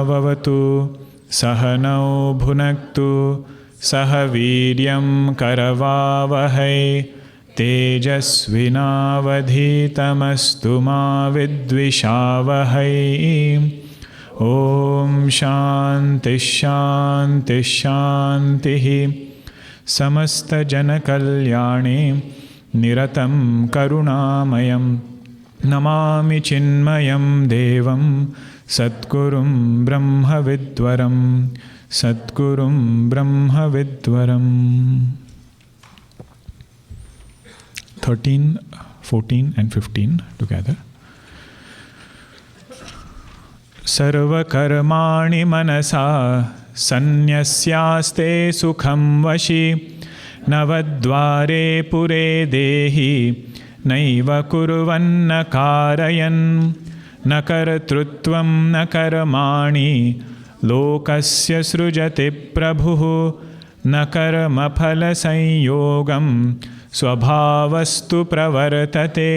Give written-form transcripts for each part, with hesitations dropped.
Vavatu Sahanau Bhunaktu Saha Viryam Karavavahai Tejasvinavadhitamastu ma vidvishavahai. Om Shanti Shanti Shanti. Samasta Jana Kalyani Niratam Karunamayam Namami Chinmayam Devam Satgurum Brahma Vidwaram Satgurum Brahma Vidwaram. 13, 14 and 15 together. Sarva karmani manasa sanyasyaste sukham vashi navadvare pure dehi naiva kurvanna karayan nakartrutvam nakarmani lokasya srujati prabhu nakarmaphala sanyogam swabhavastu pravartate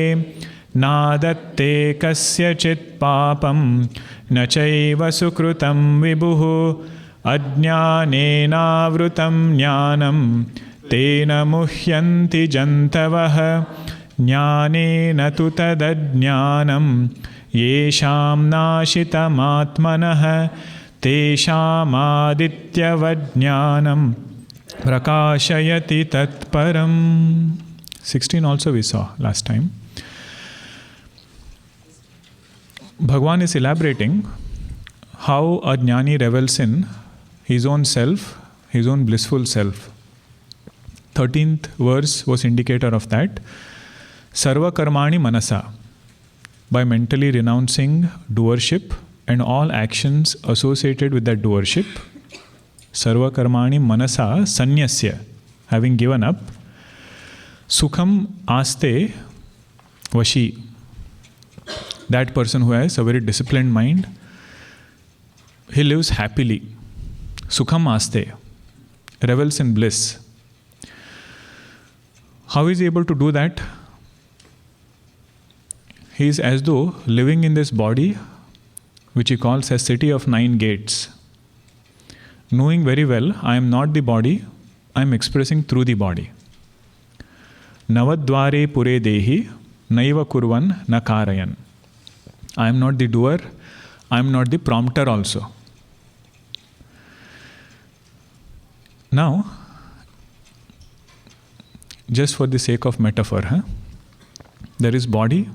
nadatte kasyachit papam nachaiva sukrutam vibhuhu ajñānena vrutam jnānam tena muhyanti jantavah jnānena tu tadajñānam yesham nashitam atmanah tesham adityavajñānam prakashayati tatparam. 16 also we saw last time. Bhagavan is elaborating how a jnani revels in his own self, his own blissful self. 13th verse was indicator of that. Sarva karmani manasa. By mentally renouncing doership and all actions associated with that doership. Sarva karmani manasa sanyasya. Having given up. Sukham aste vashi. That person who has a very disciplined mind, he lives happily. Sukham aste, revels in bliss. How is he able to do that? He is as though living in this body, which he calls as city of 9 gates. Knowing very well, I am not the body, I am expressing through the body. Navadvare pure dehi, naiva kurvan na karayan. I am not the doer, I am not the prompter also. Now, just for the sake of metaphor, there is body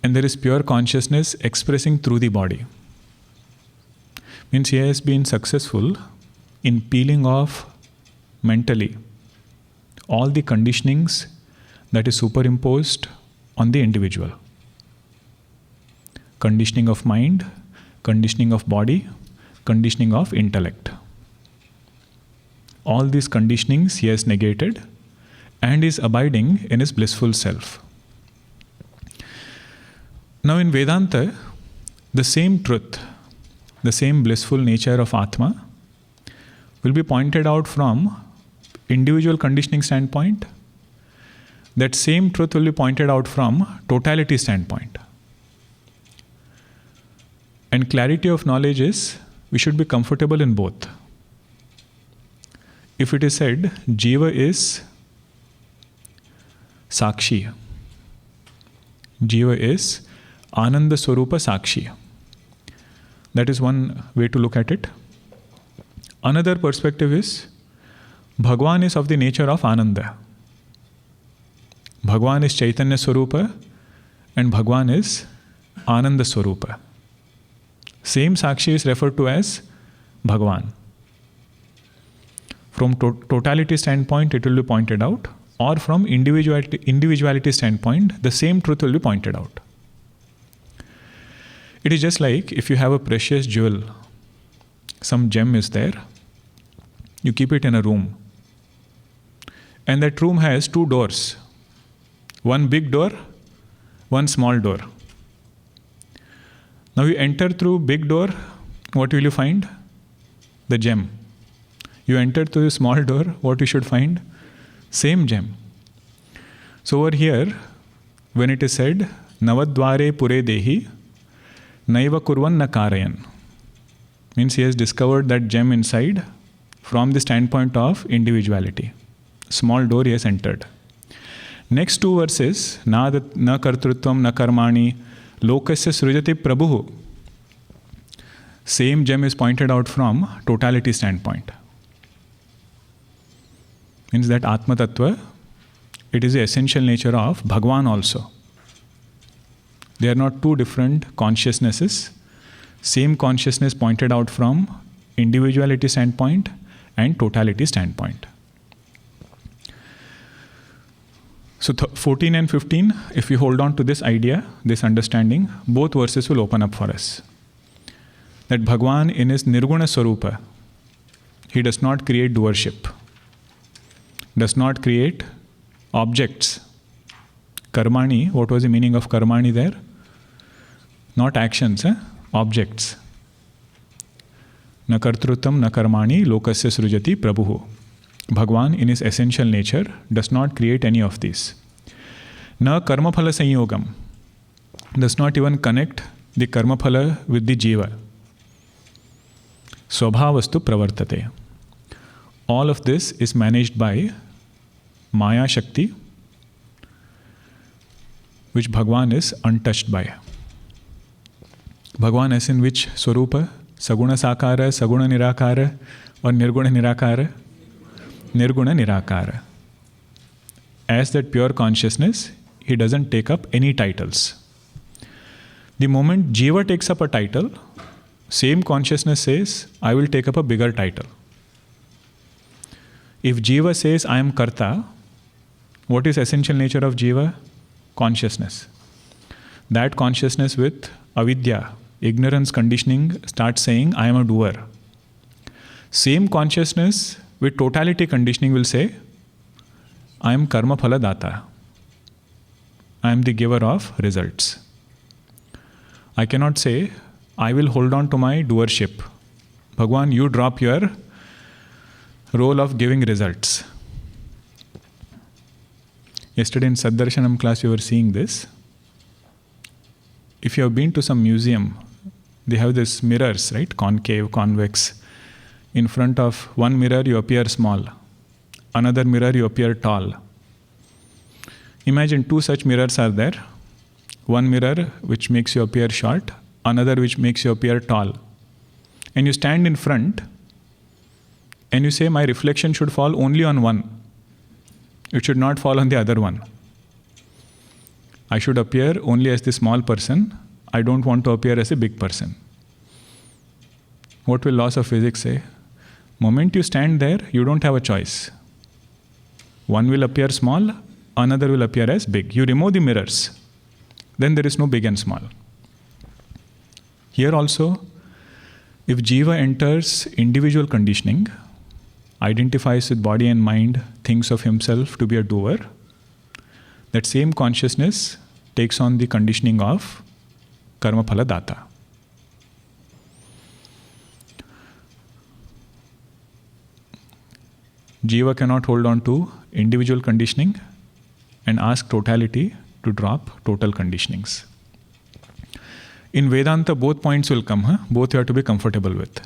and there is pure consciousness expressing through the body. Means he has been successful in peeling off mentally all the conditionings that is superimposed on the individual. Conditioning of mind, conditioning of body, conditioning of intellect. All these conditionings he has negated and is abiding in his blissful self. Now in Vedanta, the same truth, the same blissful nature of Atma will be pointed out from individual conditioning standpoint. That same truth will be pointed out from totality standpoint. And clarity of knowledge is, we should be comfortable in both. If it is said, Jiva is Sakshi. Jiva is Ananda Swarupa Sakshi. That is one way to look at it. Another perspective is, Bhagavan is of the nature of Ananda. Bhagavan is Chaitanya Swarupa and Bhagavan is Ananda Swarupa. Same Sakshi is referred to as Bhagavan. From totality standpoint, it will be pointed out, or from individuality standpoint, the same truth will be pointed out. It is just like if you have a precious jewel, some gem is there, you keep it in a room. And that room has 2 doors. One big door, one small door. Now you enter through big door, what will you find? The gem. You enter through the small door, what you should find? Same gem. So over here, when it is said, Navadvare pure dehi, naiva kurvan na karayan. Means he has discovered that gem inside from the standpoint of individuality. Small door he has entered. Next two verses, na kartrutvam na karmani lokasya srujati prabhu. Same gem is pointed out from totality standpoint. Means that Atma Tattva, it is the essential nature of Bhagwan also. They are not two different consciousnesses. Same consciousness pointed out from individuality standpoint and totality standpoint. So 14 and 15, if we hold on to this idea, this understanding, both verses will open up for us. That Bhagwan in his Nirguna Swarupa, he does not create doership, does not create objects. Karmani, what was the meaning of karmani there? Not actions, objects. Na kartrutam na karmani lokasya srujati prabhu. Bhagwan in his essential nature does not create any of these. Na karmaphala sanyogam, does not even connect the karmaphala with the jiva. Swabhavastu pravartate. All of this is managed by Maya Shakti, which Bhagwan is untouched by. Bhagwan is in which Swarupa? Saguna Sakara, Saguna Nirakara, or Nirguna Nirakara? Nirguna Nirakara. As that pure consciousness, he doesn't take up any titles. The moment Jiva takes up a title, same consciousness says, I will take up a bigger title. If Jiva says, I am Karta, what is essential nature of Jiva? Consciousness. That consciousness with avidya, ignorance conditioning, starts saying, I am a doer. Same consciousness with totality conditioning will say, I am karma phala data. I am the giver of results. I cannot say, I will hold on to my doership. Bhagwan, you drop your role of giving results. Yesterday in Saddarshanam class, we were seeing this. If you have been to some museum, they have these mirrors, right? Concave, convex. In front of one mirror, you appear small. Another mirror, you appear tall. Imagine two such mirrors are there. One mirror which makes you appear short, another which makes you appear tall. And you stand in front and you say, my reflection should fall only on one. It should not fall on the other one. I should appear only as the small person. I don't want to appear as a big person. What will laws of physics say? Moment you stand there, you don't have a choice. One will appear small, another will appear as big. You remove the mirrors, then there is no big and small. Here also, if Jiva enters individual conditioning, identifies with body and mind, thinks of himself to be a doer, that same consciousness takes on the conditioning of karma phala data. Jiva cannot hold on to individual conditioning and ask totality to drop total conditionings. In Vedanta, both points will come. Both you have to be comfortable with.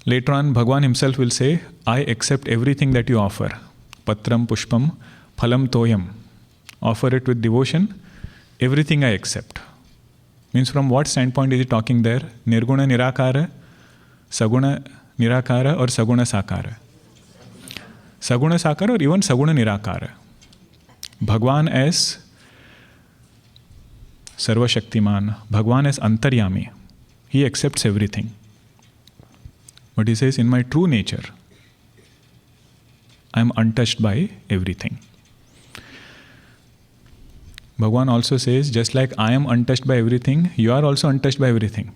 Later on, Bhagwan himself will say, I accept everything that you offer. Patram, pushpam, phalam toyam. Offer it with devotion. Everything I accept. Means from what standpoint is he talking there? Nirguna Nirakara, Saguna Nirakara, or Saguna Sakara? Saguna Sakara or even Saguna Nirakara. Bhagwan as Sarva Shaktiman, Bhagwan as Antaryami. He accepts everything. But he says, in my true nature, I am untouched by everything. Bhagwan also says, just like I am untouched by everything, you are also untouched by everything.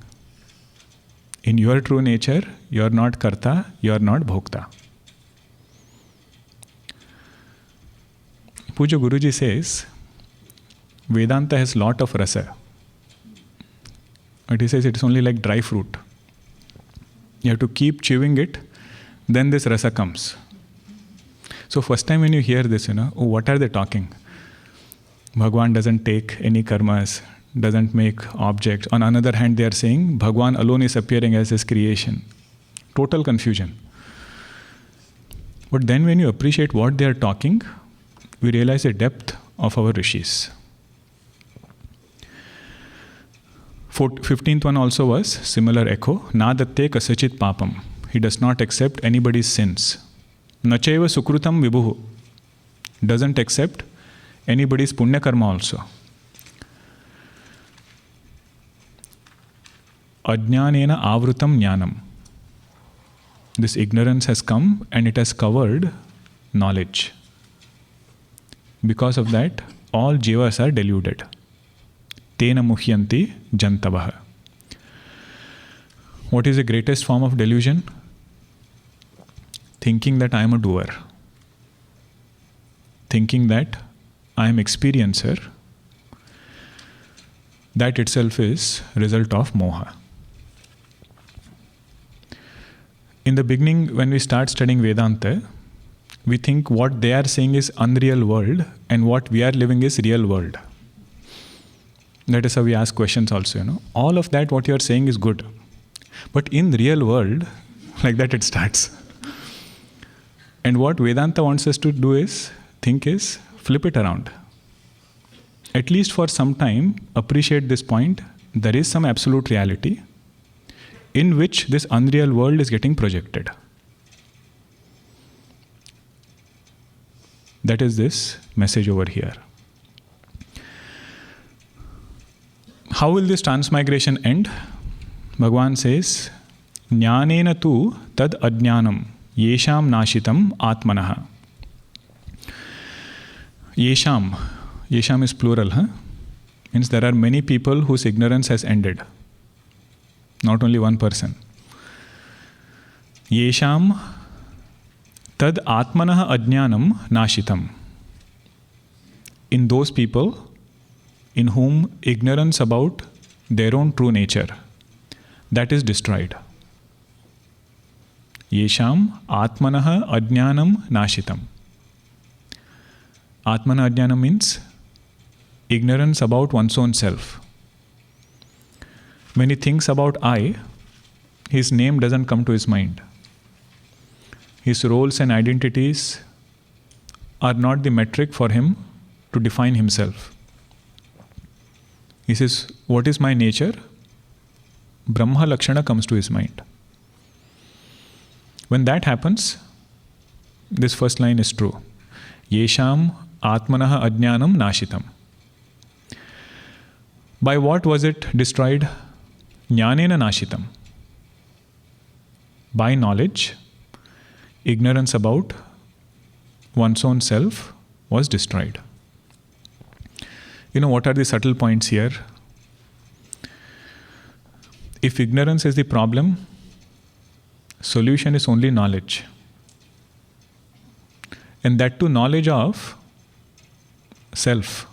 In your true nature, you are not Karta, you are not Bhokta. Puja Guruji says, Vedanta has lot of rasa. But he says it's only like dry fruit. You have to keep chewing it, then this rasa comes. So first time when you hear this, oh, what are they talking? Bhagwan doesn't take any karmas, doesn't make objects. On another hand, they are saying Bhagwan alone is appearing as his creation. Total confusion. But then when you appreciate what they are talking, we realize the depth of our rishis. 15th one also was similar echo. Na datte kasachit papam. He does not accept anybody's sins. Nacheva sukrutam vibhuhu. Doesn't accept anybody's punya karma also. Ajnanena avrutam jnanam. This ignorance has come and it has covered knowledge. Because of that, all jivas are deluded. Tena muhyanti jantavaha. What is the greatest form of delusion? Thinking that I am a doer. Thinking that I am experiencer. That itself is result of moha. In the beginning, when we start studying Vedanta, we think what they are saying is unreal world and what we are living is real world. That is how we ask questions also, All of that, what you are saying is good. But in the real world, like that it starts. And what Vedanta wants us to do is, flip it around. At least for some time, appreciate this point. There is some absolute reality in which this unreal world is getting projected. That is this message over here. How will this transmigration end? Bhagavan says, Jnanena tu tad ajnanam yesham nashitam atmanaha. Yesham is plural, means there are many people whose ignorance has ended. Not only one person. Yesham tad atmanaha ajnanam nashitam. In those people in whom ignorance about their own true nature, that is destroyed. Yesham atmanaha ajnanam nashitam. Atmana ajnanam means ignorance about one's own self. When he thinks about I, his name doesn't come to his mind. His roles and identities are not the metric for him to define himself. He says, what is my nature? Brahma Lakshana comes to his mind. When that happens, this first line is true. Yesham atmanaha ajnanam nashitam. By what was it destroyed? Jnanena nashitam. By knowledge, ignorance about one's own self was destroyed. What are the subtle points here? If ignorance is the problem, solution is only knowledge. And that too knowledge of self.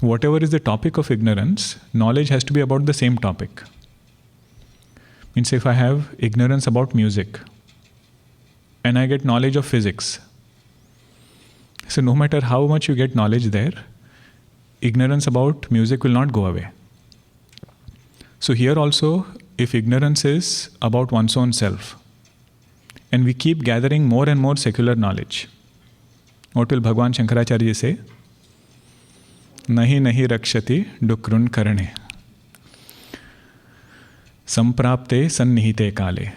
Whatever is the topic of ignorance, knowledge has to be about the same topic. Means if I have ignorance about music and I get knowledge of physics, so no matter how much you get knowledge there, ignorance about music will not go away. So here also, if ignorance is about one's own self, and we keep gathering more and more secular knowledge, what will Bhagwan Shankaracharya say? Nahi nahi rakshati dukrun karane. Samprapte sannihite kale.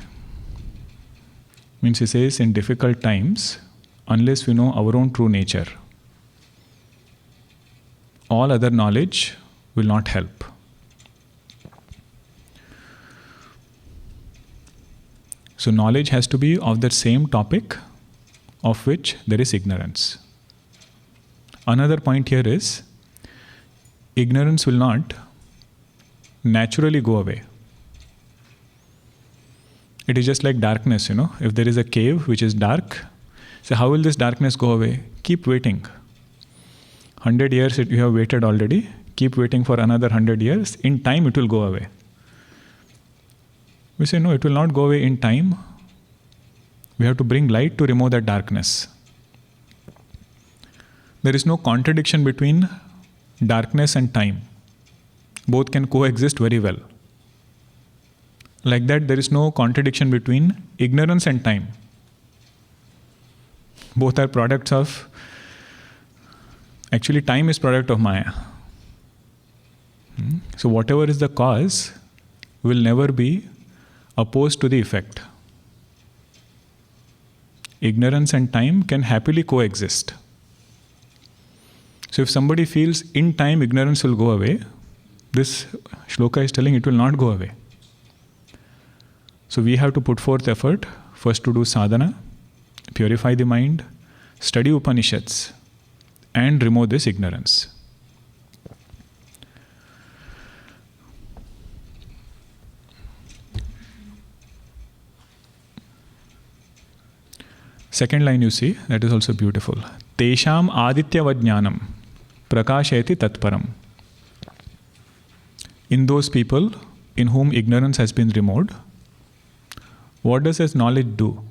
Means he says, in difficult times, unless we know our own true nature, all other knowledge will not help. So knowledge has to be of the same topic of which there is ignorance. Another point here is, ignorance will not naturally go away. It is just like darkness, If there is a cave which is dark, so how will this darkness go away? Keep waiting. 100 years you have waited already. Keep waiting for another 100 years. In time it will go away. We say, no, it will not go away in time. We have to bring light to remove that darkness. There is no contradiction between darkness and time, both can coexist very well. Like that, there is no contradiction between ignorance and time. Both are products of, actually time is product of Maya. So whatever is the cause will never be opposed to the effect. Ignorance and time can happily coexist. So if somebody feels in time ignorance will go away, this shloka is telling it will not go away. So we have to put forth effort, first to do sadhana, purify the mind, study Upanishads, and remove this ignorance. Second line you see, that is also beautiful. Tesham adityavajnanam prakashayati tatparam. In those people in whom ignorance has been removed, what does this knowledge do?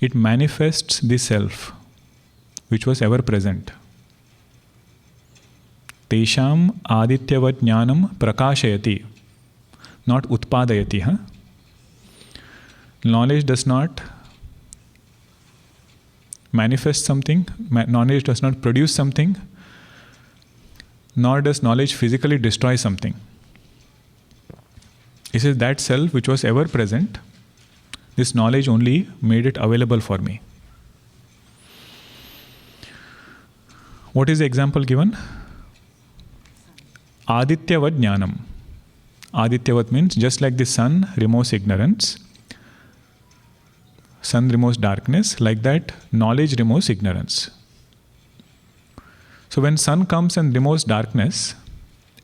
It manifests the self, which was ever present. Tesham adityavajnanam prakashayati, not utpadayati. Knowledge does not manifest something, knowledge does not produce something, nor does knowledge physically destroy something. It is that self which was ever present. This knowledge only made it available for me. What is the example given? Adityavat jnanam. Adityavat means just like the sun removes ignorance, sun removes darkness, like that knowledge removes ignorance. So when sun comes and removes darkness,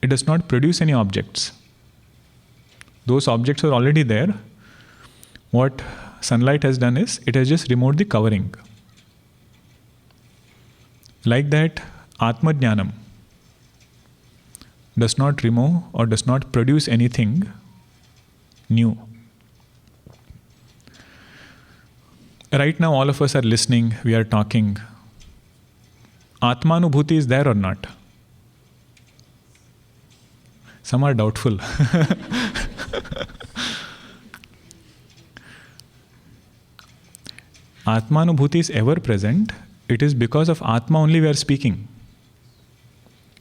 it does not produce any objects. Those objects are already there. What sunlight has done is, it has just removed the covering. Like that, Atma Jnanam does not remove or does not produce anything new. Right now, all of us are listening, we are talking. Atmanubhuti is there or not? Some are doubtful. Atmanubhuti is ever present. It is because of Atma only we are speaking.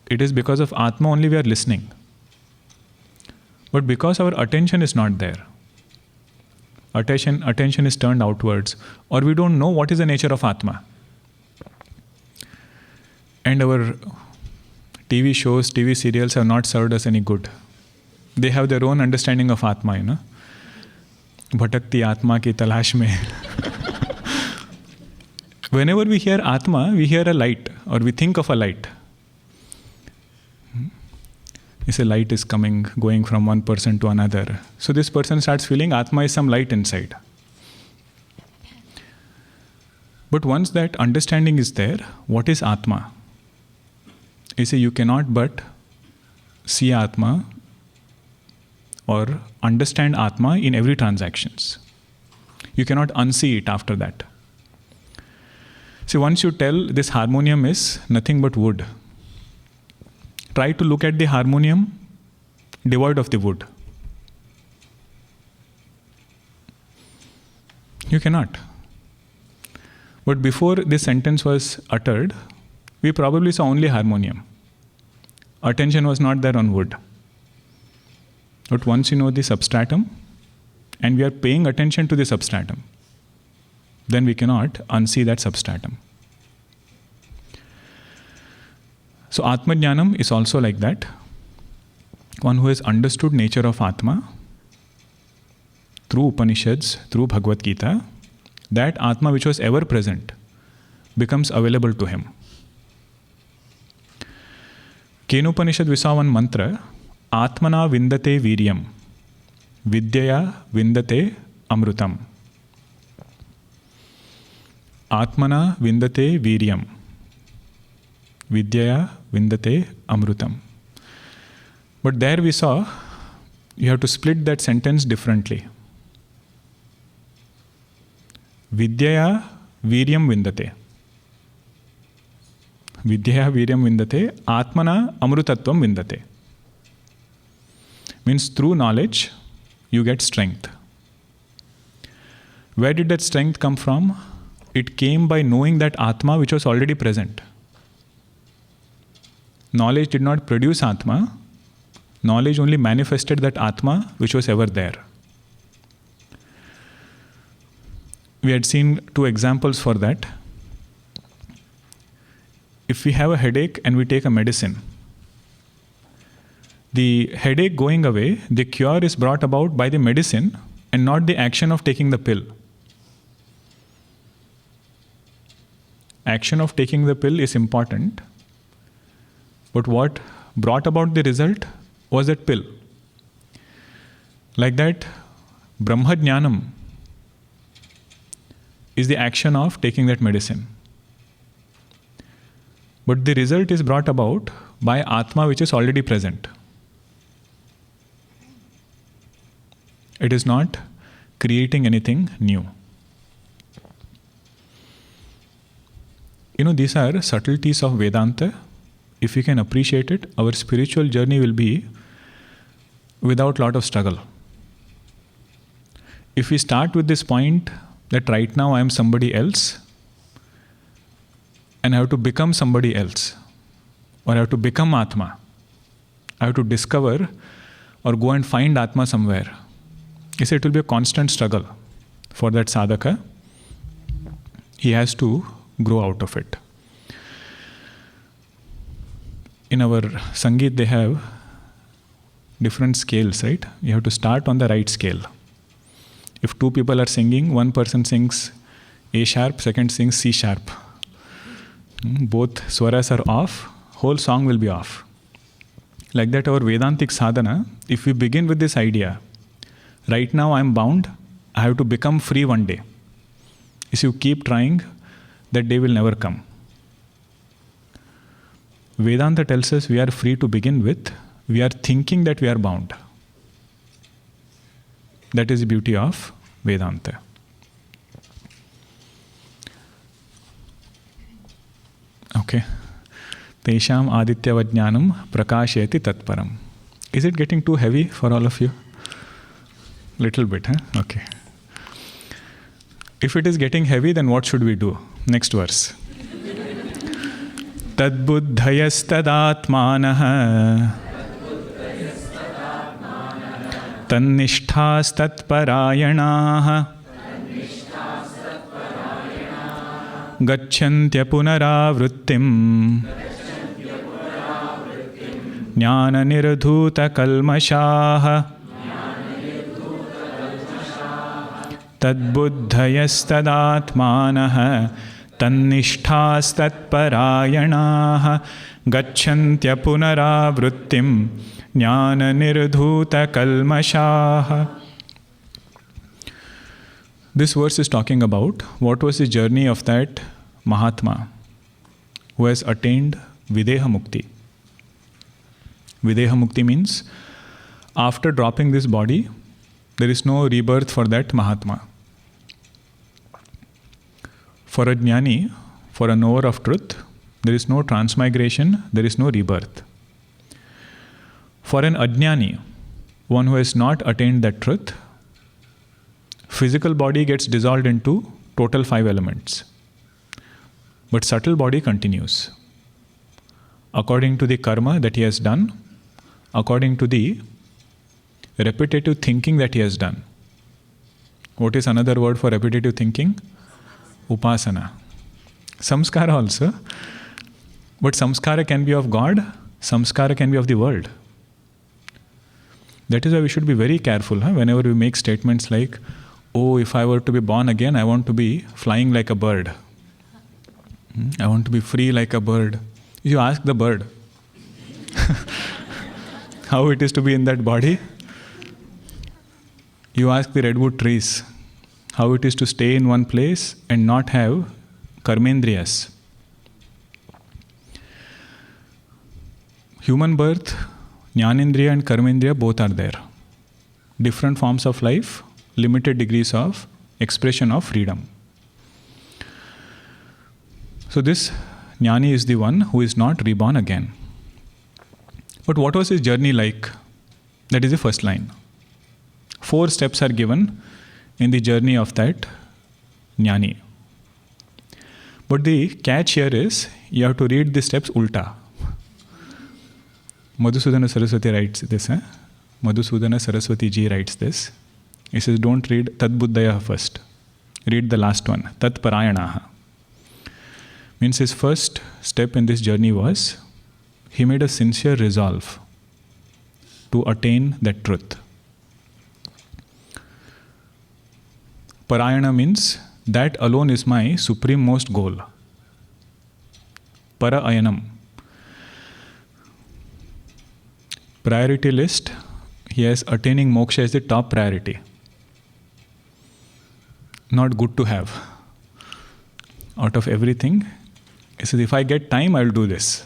It is because of Atma only we are listening. But because our attention is not there, attention is turned outwards, or we don't know what is the nature of Atma. And our TV shows, TV serials have not served us any good. They have their own understanding of Atma, you know. Bhatakti Atma ki talash mein. Whenever we hear Atma, we hear a light, or we think of a light. A light is coming, going from one person to another. So this person starts feeling Atma is some light inside. But once that understanding is there, what is Atma? You cannot but see Atma or understand Atma in every transactions. You cannot unsee it after that. See, once you tell this harmonium is nothing but wood, try to look at the harmonium devoid of the wood. You cannot. But before this sentence was uttered, we probably saw only harmonium. Attention was not there on wood. But once you know the substratum, and we are paying attention to the substratum, then we cannot unsee that substratum. So Atma Jnanam is also like that. One who has understood nature of Atma through Upanishads, through Bhagavad Geeta, that Atma which was ever present becomes available to him. Kenupanishad we saw one mantra, Atmana vindate viryam, vidyaya vindate amrutam. Atmana vindate viryam, vidyaya vindate amrutam. But there we saw, you have to split that sentence differently. Vidyaya viryam vindate. Vidyaya viryam vindate, atmana amrutatvam vindate. Means through knowledge, you get strength. Where did that strength come from? It came by knowing that Atma which was already present. Knowledge did not produce Atma. Knowledge only manifested that Atma which was ever there. We had seen two examples for that. If we have a headache and we take a medicine, the headache going away, the cure is brought about by the medicine and not the action of taking the pill. Action of taking the pill is important, but what brought about the result was that pill. Like that, Brahma Jnanam is the action of taking that medicine. But the result is brought about by Atma which is already present. It is not creating anything new. These are subtleties of Vedanta. If we can appreciate it, our spiritual journey will be without lot of struggle. If we start with this point that right now I am somebody else and I have to become somebody else, or I have to become Atma, I have to discover or go and find Atma somewhere, it will be a constant struggle for that sadhaka. He has to grow out of it. In our Sangeet, they have different scales, right? You have to start on the right scale. If two people are singing, one person sings A sharp, second sings C sharp. Both swaras are off, whole song will be off. Like that, our Vedantic sadhana, if we begin with this idea, right now I am bound, I have to become free one day. If you keep trying, that day will never come. Vedanta tells us we are free to begin with. We are thinking that we are bound. That is the beauty of Vedanta. Okay. Tesham aditya vajnanam prakasheti tatparam. Is it getting too heavy for all of you? Little bit, huh? Okay. If it is getting heavy, then what should we do? Next verse. Tad buddhayastadaatmanah tannishthas tatparayanaah gacchantya punaravrittim jnana nirdhuta kalmashaah tadbuddhayastadaatmanah tannishthas-tatparayanaah gacchantya punaravrittim jnana nirdhuta kalmashaah. This verse is talking about what was the journey of that Mahatma who has attained Videha Mukti. Videha Mukti means after dropping this body, there is no rebirth for that Mahatma. For a jnani, for a knower of truth, there is no transmigration, there is no rebirth. For an ajnani, one who has not attained that truth, physical body gets dissolved into total 5 elements. But subtle body continues. According to the karma that he has done, according to the repetitive thinking that he has done. What is another word for repetitive thinking? Upasana. Samskara also. But samskara can be of God, samskara can be of the world. That is why we should be very careful whenever we make statements like, oh, if I were to be born again, I want to be flying like a bird. I want to be free like a bird. You ask the bird how it is to be in that body. You ask the redwood trees how it is to stay in one place and not have karmendriyas. Human birth, jnanendriya and karmendriya both are there. Different forms of life, limited degrees of expression of freedom. So this Jnani is the one who is not reborn again. But what was his journey like? That is the first line. 4 steps are given in the journey of that Jnani. But the catch here is, you have to read the steps ulta. Madhusudana Saraswati writes this. Madhusudana Saraswati ji writes this. He says, don't read Tat Buddhaya first. Read the last one, Tat Parayanaha. Means his first step in this journey was, he made a sincere resolve to attain that truth. Parayana means, that alone is my supreme most goal. Para ayanam. Priority list, he has attaining moksha as the top priority. Not good to have. Out of everything, he says, if I get time, I will do this.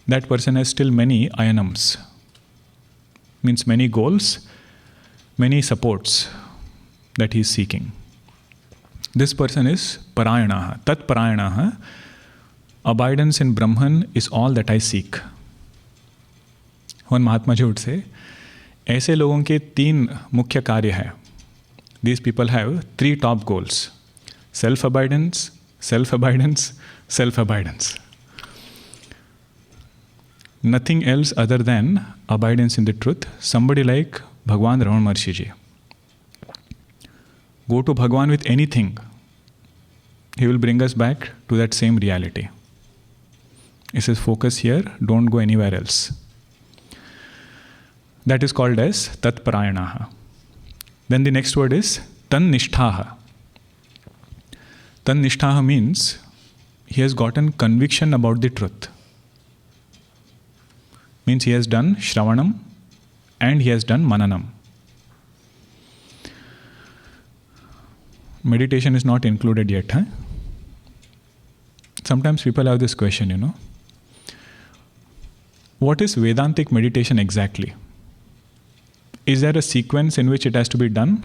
That person has still many ayanams. Means many goals, many supports that he is seeking. This person is parayanaha, tat parayanaha. Abidance in Brahman is all that I seek. One Mahatma ji would say, ऐसे लोगों के 3 मुख्य कार्य हैं. These people have 3 top goals. Self-abidance, self-abidance, self-abidance. Nothing else other than abidance in the truth. Somebody like Bhagwan Ramana Maharshi ji. Go to Bhagwan with anything. He will bring us back to that same reality. He says, focus here, don't go anywhere else. That is called as Tat Parayanaha. Then the next word is Tan Nishthaha. Tan Nishthaha means he has gotten conviction about the truth. Means he has done Shravanam and he has done Mananam. Meditation is not included yet. Sometimes people have this question, What is Vedantic meditation exactly? Is there a sequence in which it has to be done?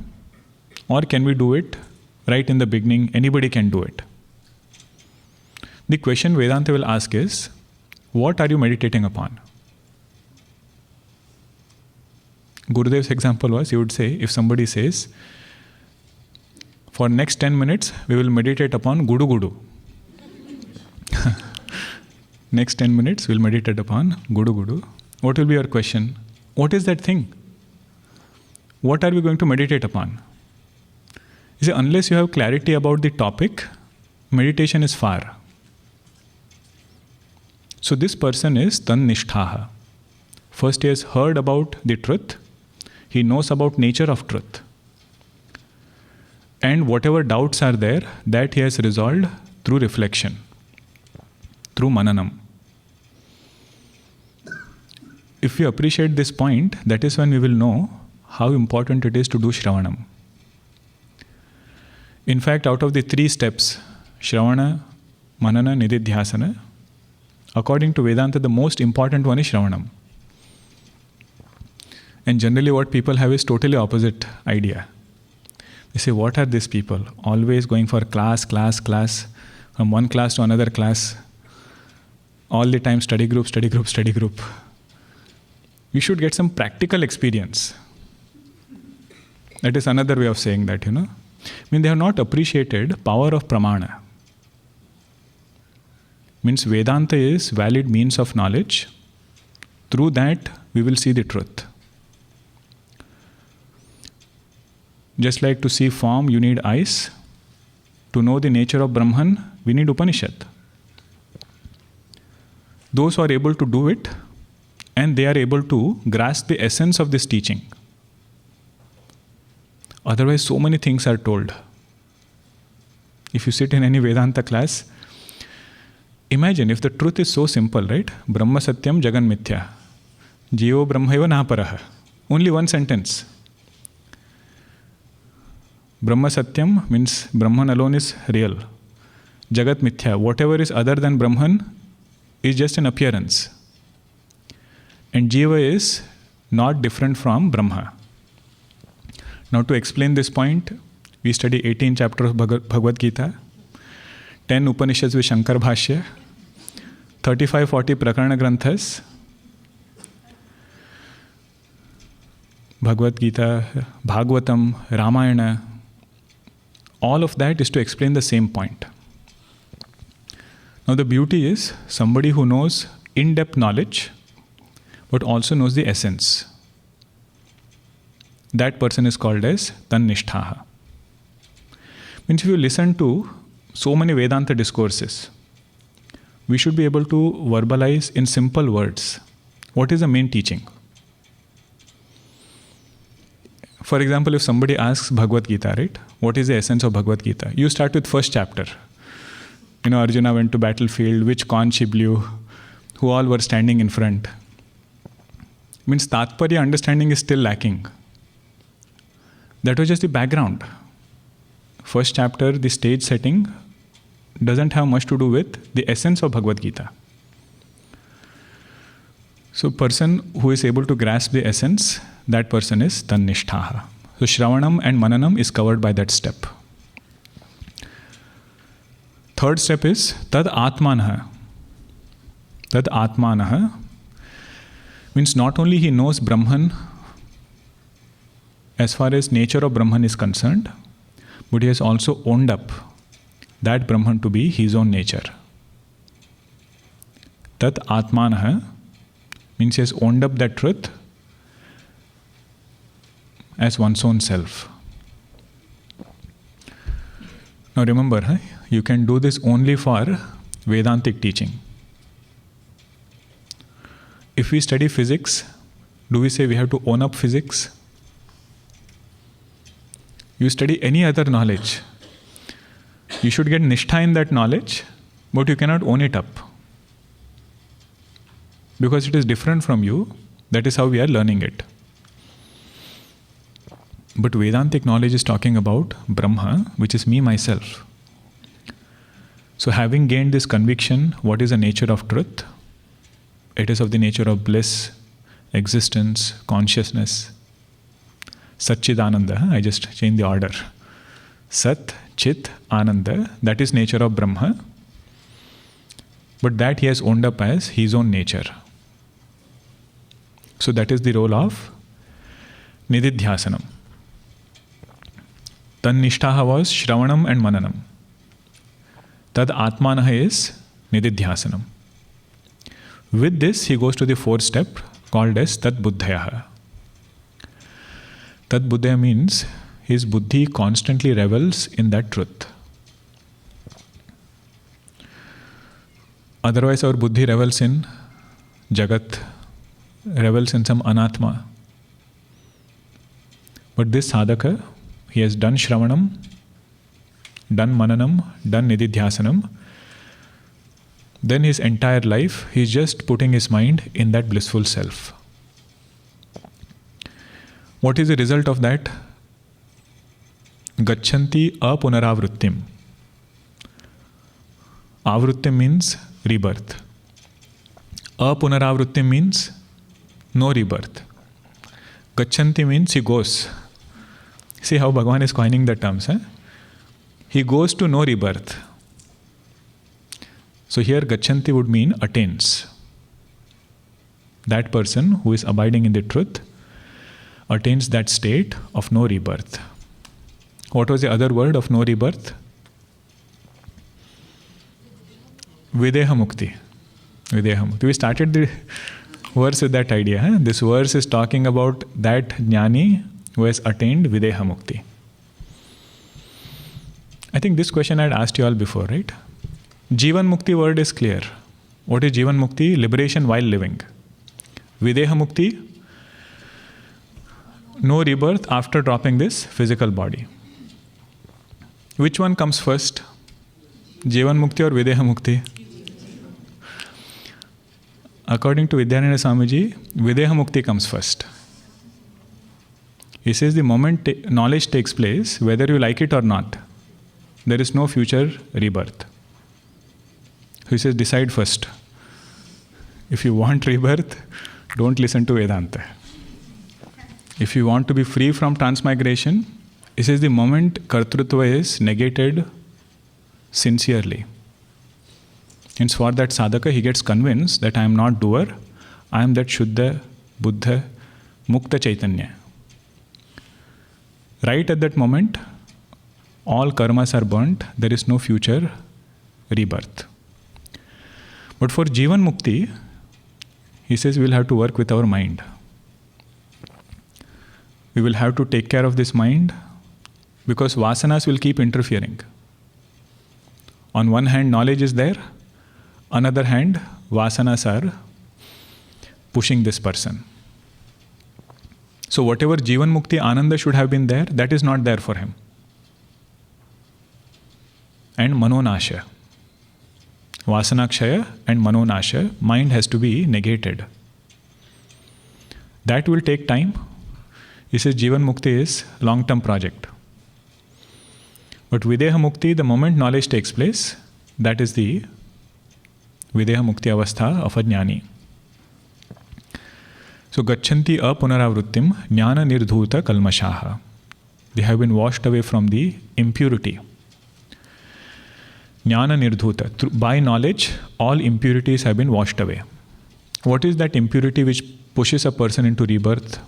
Or can we do it right in the beginning? Anybody can do it. The question Vedanta will ask is, what are you meditating upon? Gurudev's example was, he would say, if somebody says, for next 10 minutes, we will meditate upon Gudu Gudu. Next 10 minutes, we will meditate upon Gudu Gudu. What will be your question? What is that thing? What are we going to meditate upon? You see, unless you have clarity about the topic, meditation is far. So this person is Tan Nishthaha. First, he has heard about the truth. He knows about nature of truth. And whatever doubts are there, that he has resolved through reflection, through mananam. If we appreciate this point, that is when we will know how important it is to do Shravanam. In fact, out of the 3 steps, Shravana, Manana, Nididhyasana, according to Vedanta, the most important one is Shravanam. And generally what people have is totally opposite idea. They say, what are these people? Always going for class, from one class to another class. All the time study group. We should get some practical experience. That is another way of saying that, they have not appreciated power of pramana. Means Vedanta is valid means of knowledge. Through that, we will see the truth. Just like to see form, you need eyes. To know the nature of Brahman, we need Upanishad. Those who are able to do it, and they are able to grasp the essence of this teaching. Otherwise, so many things are told. If you sit in any Vedanta class, imagine if the truth is so simple, right? Brahma Satyam Jagan Mithya. Jivo Brahmaiva Nahaparaha. Only one sentence. Brahma Satyam means Brahman alone is real. Jagat Mithya. Whatever is other than Brahman is just an appearance. And Jiva is not different from Brahma. Now to explain this point, we study 18 chapters of Bhagavad Geeta. 10 Upanishads with Shankar Bhashya, 35-40 Prakarana Granthas, Bhagavad Geeta, Bhagavatam, Ramayana, all of that is to explain the same point. Now the beauty is somebody who knows in-depth knowledge but also knows the essence. That person is called as Tannishtaha. Means if you listen to so many Vedanta discourses, we should be able to verbalize in simple words what is the main teaching. For example, if somebody asks Bhagavad Geeta, right? What is the essence of Bhagavad Gita? You start with first chapter. Arjuna went to battlefield, which conch he blew, who all were standing in front. Means Tatparya understanding is still lacking. That was just the background. First chapter, the stage setting, doesn't have much to do with the essence of Bhagavad Gita. So person who is able to grasp the essence, that person is Tannishtaha. So Shravanam and Mananam is covered by that step. Third step is Tad Atmanaha. Tad Atmanaha means not only he knows Brahman as far as nature of Brahman is concerned, but he has also owned up that Brahman to be his own nature. Tat Atmanaha means he has owned up that truth as one's own self. Now remember, you can do this only for Vedantic teaching. If we study physics, do we say we have to own up physics? You study any other knowledge, you should get nishtha in that knowledge, but you cannot own it up. Because it is different from you, that is how we are learning it. But Vedantic knowledge is talking about Brahma, which is me, myself. So having gained this conviction, what is the nature of truth? It is of the nature of bliss, existence, consciousness. Satchidananda, I just changed the order. Sat, Chit, Ananda, that is nature of Brahma. But that he has owned up as his own nature. So that is the role of Nididhyasanam. Tannishtaha was Shravanam and Mananam. Tad Atmanaha is Nididhyasanam. With this, he goes to the fourth step called as Tad Buddhayaha. Tad Buddhaya means his buddhi constantly revels in that truth. Otherwise, our buddhi revels in Jagat, revels in some anatma. But this sadhaka, he has done Shravanam, done Mananam, done Nididhyasanam. Then his entire life, he is just putting his mind in that blissful self. What is the result of that? Gacchanti apunaravrittim. Avrittim means rebirth. Apunaravrittim means no rebirth. Gacchanti means he goes. See how Bhagavan is coining the terms. He goes to no rebirth. So here Gacchanti would mean attains. That person who is abiding in the truth attains that state of no rebirth. What was the other word of no rebirth? Videha Mukti. Videha Mukti. We started the verse with that idea. This verse is talking about that jnani who has attained Videha Mukti. I think this question I had asked you all before, right? Jivan Mukti word is clear. What is Jivan Mukti? Liberation while living. Videha Mukti, no rebirth after dropping this physical body. Which one comes first? Jivan Mukti or Videha Mukti? According to Vidyananda Swamiji, Videha Mukti comes first. He says the moment knowledge takes place, whether you like it or not, there is no future rebirth. He says decide first. If you want rebirth, don't listen to Vedanta. If you want to be free from transmigration, he says the moment kartrutva is negated sincerely, Means for that sadhaka, he gets convinced that I am not doer, I am that Shuddha, Buddha, Mukta Chaitanya. Right at that moment, all karmas are burnt, there is no future rebirth. But for Jivan Mukti, he says we will have to work with our mind. We will have to take care of this mind because vasanas will keep interfering. On one hand, knowledge is there. On the other hand, vasanas are pushing this person. So whatever Jivan Mukti Ananda should have been there, that is not there for him. And Manonasha. Vasanakshaya and Manonasha, mind has to be negated. That will take time. He says Jivan Mukti is long-term project. But Videha Mukti, the moment knowledge takes place, that is the Videha Mukti avastha of a jnani. So Gacchanti apunaravrittim jnana nirdhuta kalmashaha. They have been washed away from the impurity. Jnana nirdhuta. By knowledge, all impurities have been washed away. What is that impurity which pushes a person into rebirth?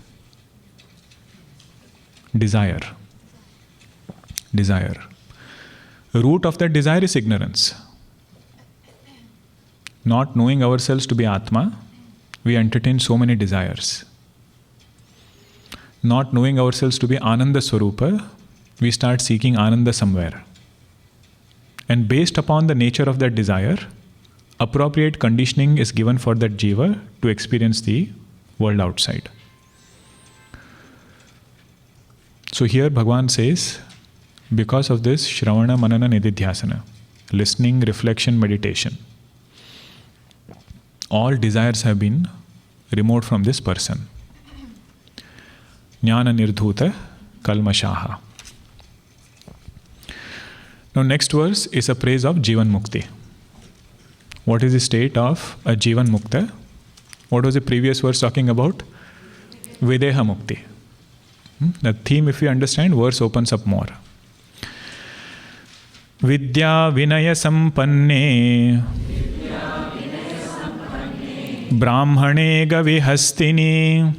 Desire. Desire. The root of that desire is ignorance. Not knowing ourselves to be Atma, we entertain so many desires. Not knowing ourselves to be Ananda Swarupa, we start seeking Ananda somewhere. And based upon the nature of that desire, appropriate conditioning is given for that jiva to experience the world outside. So here Bhagavan says, because of this Shravana, Manana, Nididhyasana, listening, reflection, meditation, all desires have been removed from this person. Jnana nirdhuta kalmashaha. Now next verse is a praise of Jivan Mukti. What is the state of a Jivan Mukta? What was the previous verse talking about? Videha Mukti. The theme, if you understand, verse opens up more. Vidya Vinaya Sampanne Brahmane Gavihastini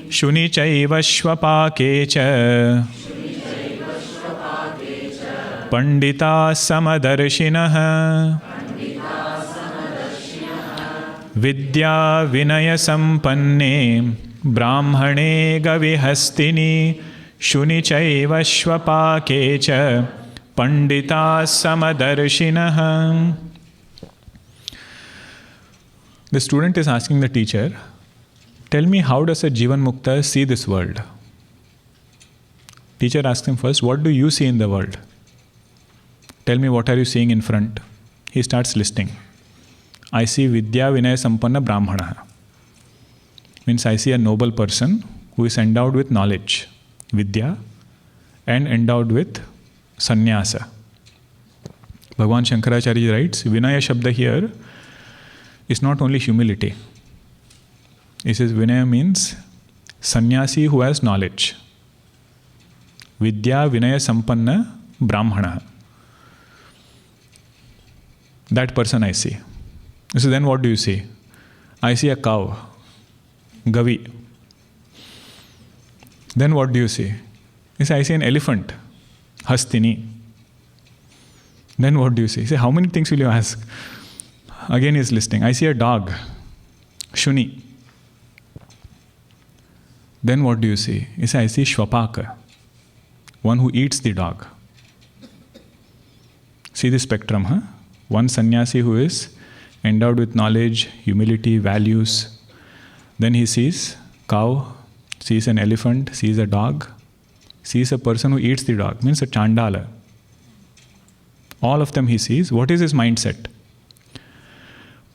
Shuni Chaiva Shvapake Pandita Samadarshinaha Vidya Vinaya Sampanne Brahmane Gavihastini Shuni Chaiva Shvapake Pandita Samadarshinaha. The student is asking the teacher, tell me, how does a Jivan Mukta see this world? Teacher asks him first, what do you see in the world? Tell me, what are you seeing in front? He starts listing. I see Vidya Vinaya Sampanna Brahmana. Means I see a noble person who is endowed with knowledge, Vidya, and endowed with sannyasa. Bhagavan Shankaracharya writes, Vinaya Shabda here is not only humility. He says Vinaya means sannyasi who has knowledge. Vidya Vinaya Sampanna Brahmana. That person I see. So then what do you see? I see a cow, Gavi. Then what do you see? You say, I see an elephant, Hastini. Then what do you see? You say, how many things will you ask? Again he is listing. I see a dog, Shuni. Then what do you see? You say, I see Shvapaka, one who eats the dog. See the spectrum, huh? One sannyasi who is endowed with knowledge, humility, values. Then he sees cow, sees an elephant, sees a dog, sees a person who eats the dog, means a chandala. All of them he sees. What is his mindset?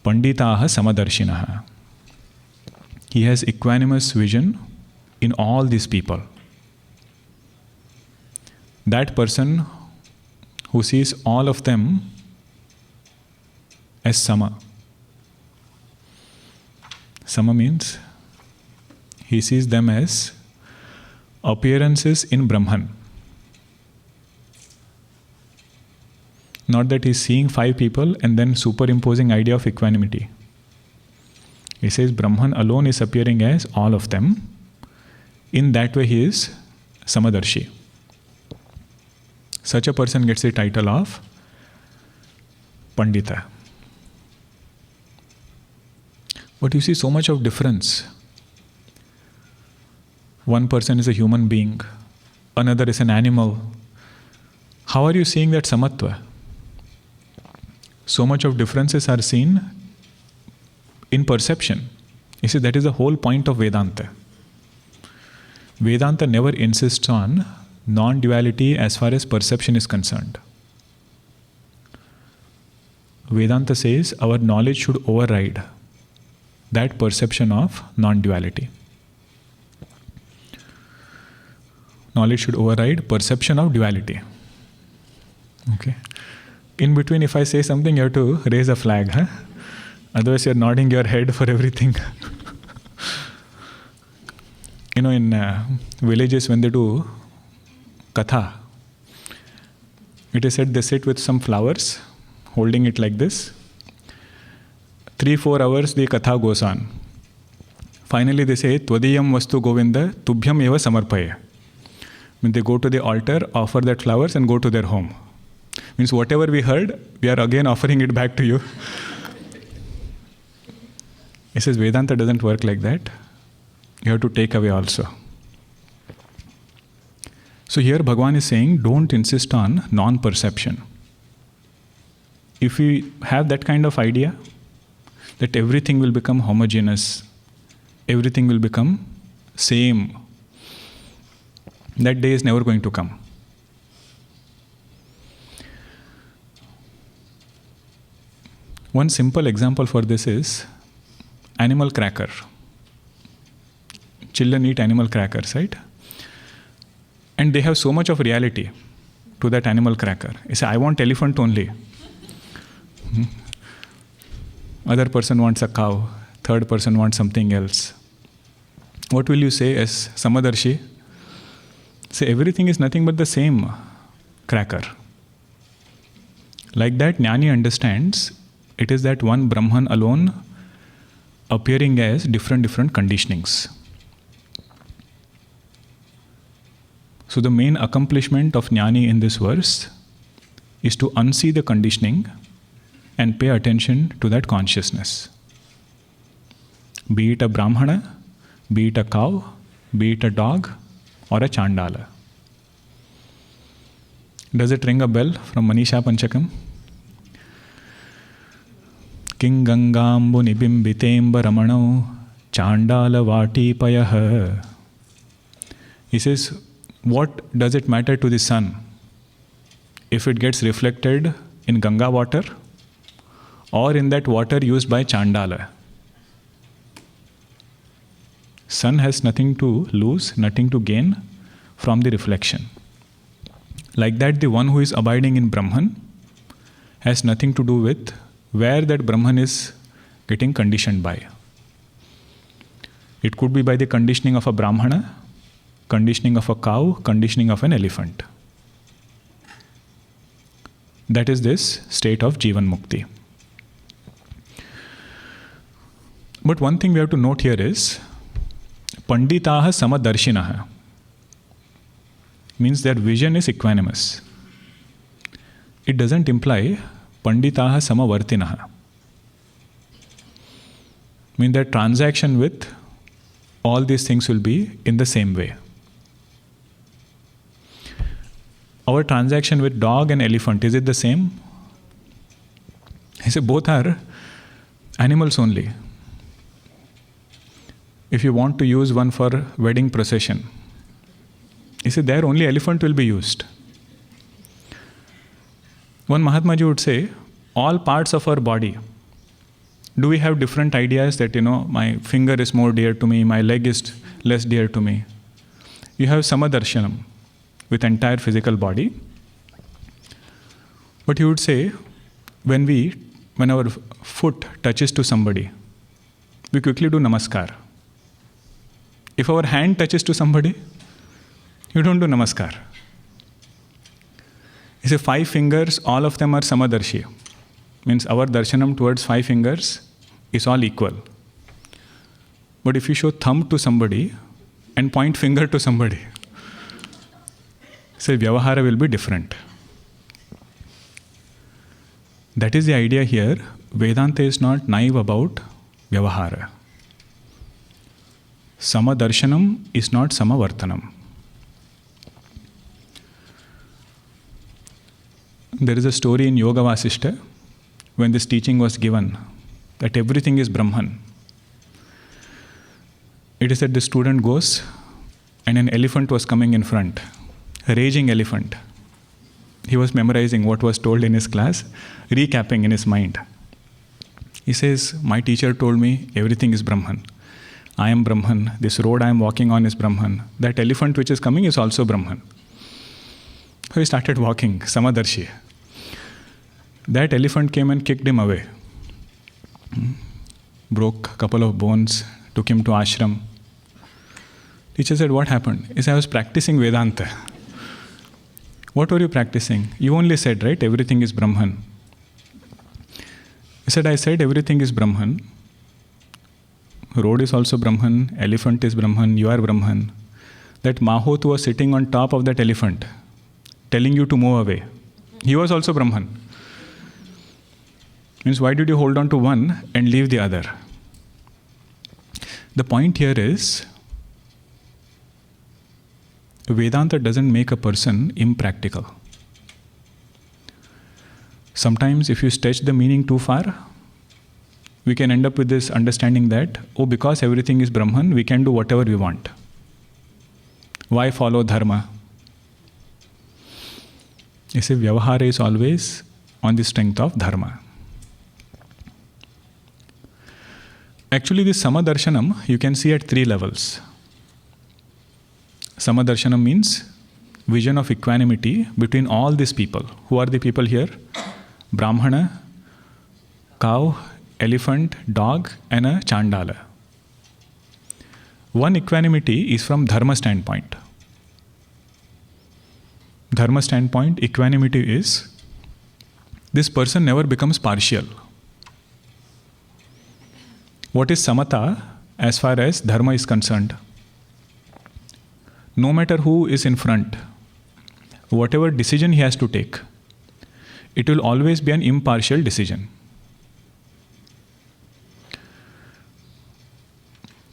Panditaha Samadarshinaha. He has equanimous vision in all these people. That person who sees all of them as Sama. Sama means he sees them as appearances in Brahman. Not that he's seeing 5 people and then superimposing idea of equanimity. He says Brahman alone is appearing as all of them. In that way he is Samadarshi. Such a person gets the title of Pandita. But you see so much of difference. One person is a human being, another is an animal. How are you seeing that samatva? So much of differences are seen in perception. You see, that is the whole point of Vedanta. Vedanta never insists on non-duality as far as perception is concerned. Vedanta says our knowledge should override that perception of non-duality. Knowledge should override perception of duality. Okay. In between, if I say something, you have to raise a flag. Huh? Otherwise, you're nodding your head for everything. In villages, when they do katha, it is said they sit with some flowers, holding it like this. 3-4 hours the katha goes on. Finally they say, Tvadiyam vastu govinda tubhyam eva samarpaya. When they go to the altar, offer that flowers and go to their home. Means whatever we heard, we are again offering it back to you. He says Vedanta doesn't work like that. You have to take away also. So here Bhagavan is saying, don't insist on non-perception. If we have that kind of idea, that everything will become homogeneous, everything will become same, that day is never going to come. One simple example for this is animal cracker. Children eat animal crackers, right? And they have so much of reality to that animal cracker. They say, I want elephant only. Other person wants a cow. Third person wants something else. What will you say as Samadarshi? Say everything is nothing but the same cracker. Like that, Jnani understands it is that one Brahman alone appearing as different conditionings. So the main accomplishment of Jnani in this verse is to unsee the conditioning and pay attention to that consciousness. Be it a Brahmana, be it a cow, be it a dog, or a Chandala. Does it ring a bell from Manisha Panchakam? King Gangambu Nibimbitemba Ramanau Chandala Vatipayah. He says, what does it matter to the sun if it gets reflected in Ganga water or in that water used by Chandala? Sun has nothing to lose, nothing to gain from the reflection. Like that, the one who is abiding in Brahman has nothing to do with where that Brahman is getting conditioned by. It could be by the conditioning of a Brahmana, conditioning of a cow, conditioning of an elephant. That is this state of Jivan Mukti. But one thing we have to note here is Panditaha Samadarshinaha means their vision is equanimous. It doesn't imply Panditaha Samavartinaha. Mean that transaction with all these things will be in the same way. Our transaction with dog and elephant, is it the same? I say both are animals only. If you want to use one for wedding procession, he said there only elephant will be used. One Mahatmaji would say, all parts of our body, do we have different ideas that, my finger is more dear to me, my leg is less dear to me? You have Samadarshanam with entire physical body. But he would say, when our foot touches to somebody, we quickly do namaskar. If our hand touches to somebody, you don't do namaskar. You say 5 fingers, all of them are samadarshi. Means our darshanam towards 5 fingers is all equal. But if you show thumb to somebody and point finger to somebody, say vyavahara will be different. That is the idea here. Vedanta is not naive about vyavahara. Samadarshanam is not samavartanam. There is a story in Yoga Vasishta when this teaching was given that everything is Brahman. It is that the student goes and an elephant was coming in front, a raging elephant. He was memorizing what was told in his class, recapping in his mind. He says, my teacher told me everything is Brahman. I am Brahman. This road I am walking on is Brahman. That elephant which is coming is also Brahman. So he started walking, Samadarshi. That elephant came and kicked him away. Broke a couple of bones, took him to ashram. Teacher said, what happened? He said, I was practicing Vedanta. What were you practicing? You only said, right, everything is Brahman. He said, I said everything is Brahman. Road is also Brahman, elephant is Brahman, you are Brahman. That Mahot was sitting on top of that elephant, telling you to move away. He was also Brahman. Means why did you hold on to one and leave the other? The point here is, Vedanta doesn't make a person impractical. Sometimes if you stretch the meaning too far, we can end up with this understanding that, oh, because everything is Brahman, we can do whatever we want. Why follow dharma? You see, vyavahara is always on the strength of dharma. Actually, this samadarshanam you can see at 3 levels. Samadarshanam means vision of equanimity between all these people. Who are the people here? Brahmana, cow, elephant, dog, and a chandala. One equanimity is from dharma standpoint. Dharma standpoint, equanimity is this person never becomes partial. What is samatha as far as dharma is concerned? No matter who is in front, whatever decision he has to take, it will always be an impartial decision.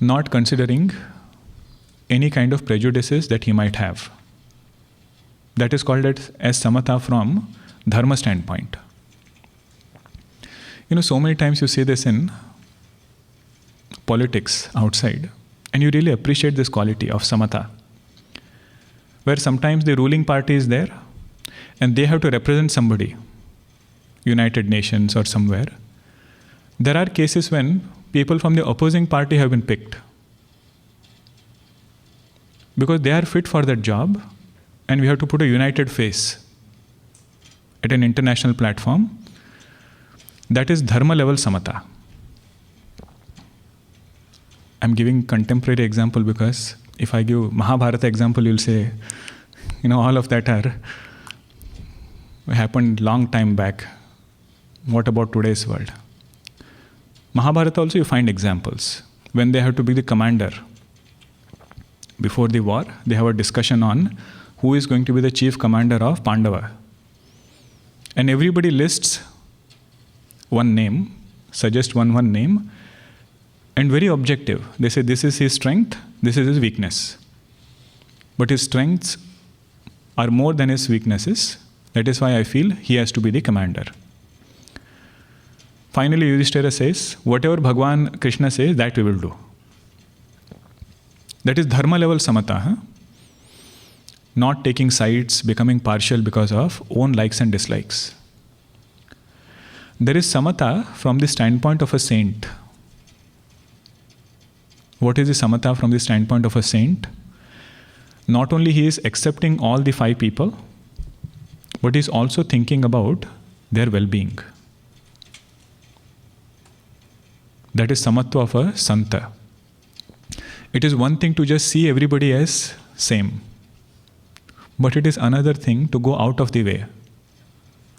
Not considering any kind of prejudices that he might have. That is called as samatha from dharma standpoint. So many times you see this in politics outside, and you really appreciate this quality of samatha, where sometimes the ruling party is there and they have to represent somebody, United Nations or somewhere. There are cases when people from the opposing party have been picked because they are fit for that job, and we have to put a united face at an international platform. That is dharma level samatha. I'm giving contemporary example because if I give Mahabharata example, you'll say, all of that happened long time back. What about today's world? Mahabharata also you find examples. When they have to be the commander, before the war, they have a discussion on who is going to be the chief commander of Pandava. And everybody lists one name, suggests one name, and very objective. They say this is his strength, this is his weakness. But his strengths are more than his weaknesses. That is why I feel he has to be the commander. Finally, Yudhishthira says, whatever Bhagwan Krishna says, that we will do. That is dharma level samatha. Not taking sides, becoming partial because of own likes and dislikes. There is samatha from the standpoint of a saint. What is the samatha from the standpoint of a saint? Not only he is accepting all the 5 people, but he is also thinking about their well-being. That is samatva of a santa. It is one thing to just see everybody as same. But it is another thing to go out of the way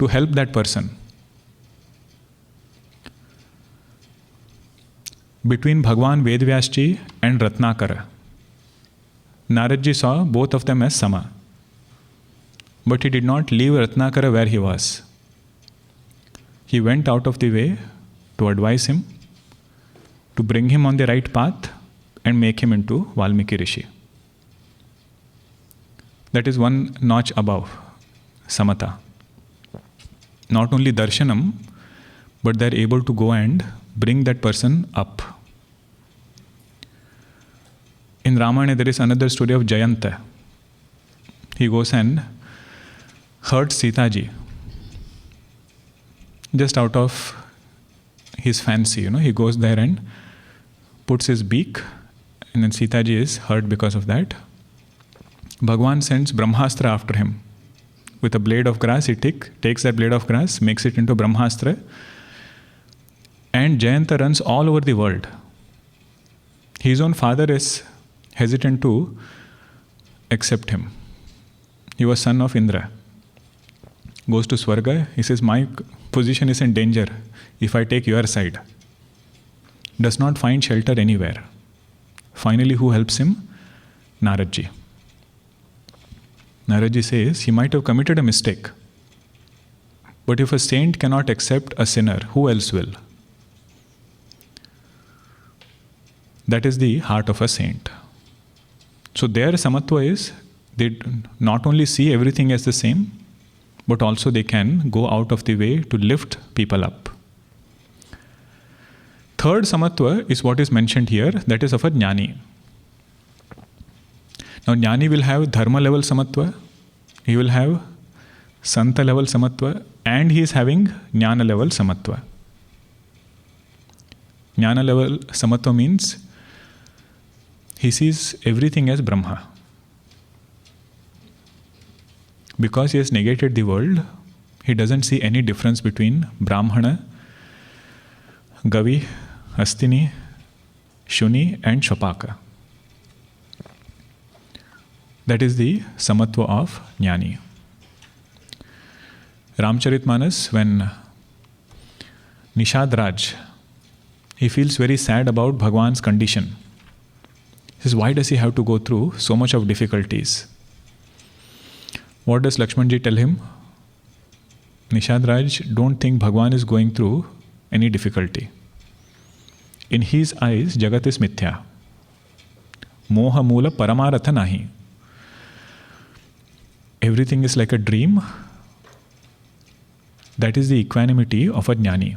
to help that person. Between Bhagwan Vedvyasji and Ratnakara, Naradji saw both of them as Sama. But he did not leave Ratnakara where he was. He went out of the way to advise him, to bring him on the right path and make him into Valmiki Rishi. That is one notch above Samata. Not only Darshanam, but they are able to go and bring that person up. In Ramayana, there is another story of Jayanta. He goes and hurts Sita ji. Just out of his fancy, he goes there and puts his beak, and then Sita ji is hurt because of that. Bhagwan sends Brahmastra after him. With a blade of grass, he takes that blade of grass, makes it into Brahmastra, and Jayanta runs all over the world. His own father is hesitant to accept him. He was son of Indra. Goes to Swarga. He says, my position is in danger if I take your side. Does not find shelter anywhere. Finally, who helps him? Naradji. Naradji says, he might have committed a mistake. But if a saint cannot accept a sinner, who else will? That is the heart of a saint. So their samatva is, they not only see everything as the same, but also they can go out of the way to lift people up. Third samatva is what is mentioned here, that is of a jnani. Now jnani will have dharma level samatva, he will have santa level samatva, and he is having jnana level samatva. Jnana level samatva means he sees everything as Brahma. Because he has negated the world, he doesn't see any difference between Brahmana, Gavi, Hastini, Shuni and Shopaka. That is the samatva of Jnani. Ramcharitmanas, when Nishad Raj, he feels very sad about Bhagwan's condition. He says, why does he have to go through so much of difficulties? What does Lakshmanji tell him? Nishad Raj, don't think Bhagwan is going through any difficulty. In his eyes, Jagat is mithya. Moha mula paramaratha nahi. Everything is like a dream. That is the equanimity of a jnani.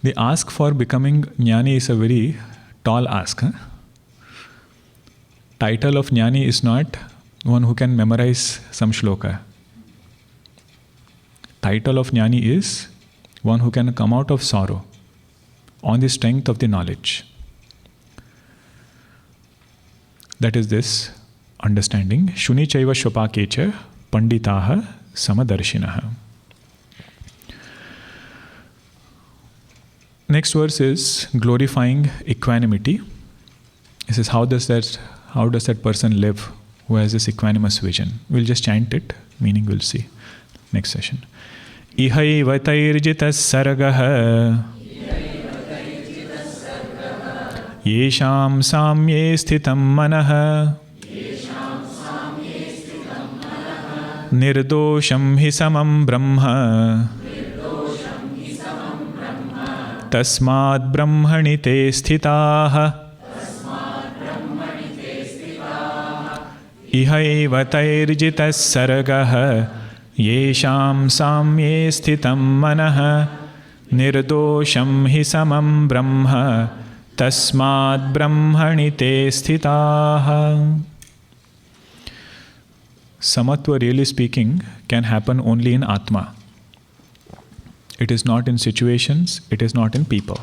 The ask for becoming jnani is a very tall ask. Title of jnani is not one who can memorize some shloka. Title of jnani is one who can come out of sorrow on the strength of the knowledge. That is this understanding. Shuni chaiva shopakecha panditaha samadarshinaha. Next verse is glorifying equanimity. It says, how does that person live who has this equanimous vision? We'll just chant it, meaning we'll see next session. Ihaivatayirjitas sargaha yesham samye sthitam manaha nirdosham hi samam brahma tasmad brahmani te sthitaha ihaivatayirjitas sargaha yesham samye sthitam manaha nirdosham hi samam brahma tasmad brahmani te sthitaha. Samatva, really speaking, can happen only in Atma. It is not in situations, it is not in people.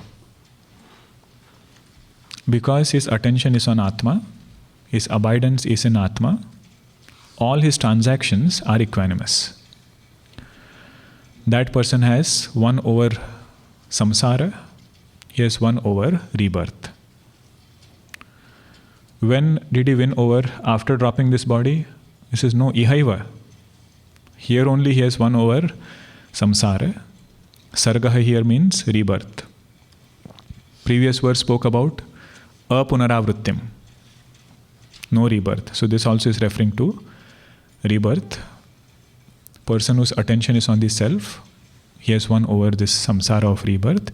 Because his attention is on Atma, his abidance is in Atma, all his transactions are equanimous. That person has won over samsara, he has won over rebirth. When did he win over after dropping this body? He says, no, ihaiva. Here only he has won over samsara. Sargaha here means rebirth. Previous verse spoke about apunaravrittim, no rebirth. So this also is referring to rebirth. Person whose attention is on the self, he has won over this samsara of rebirth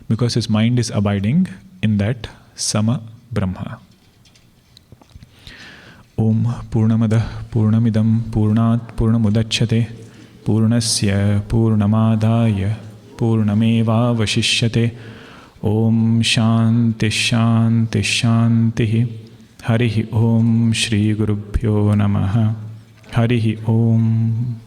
because his mind is abiding in that sama brahma. Om Purnamadah Purnamidam Purnat Purnamudachyate Purnasya Purnamadaya Purnameva Vashishyate. Om Shanti Shanti Shanti. Harihi Om Shri Gurubhyo Namaha. Harihi Om.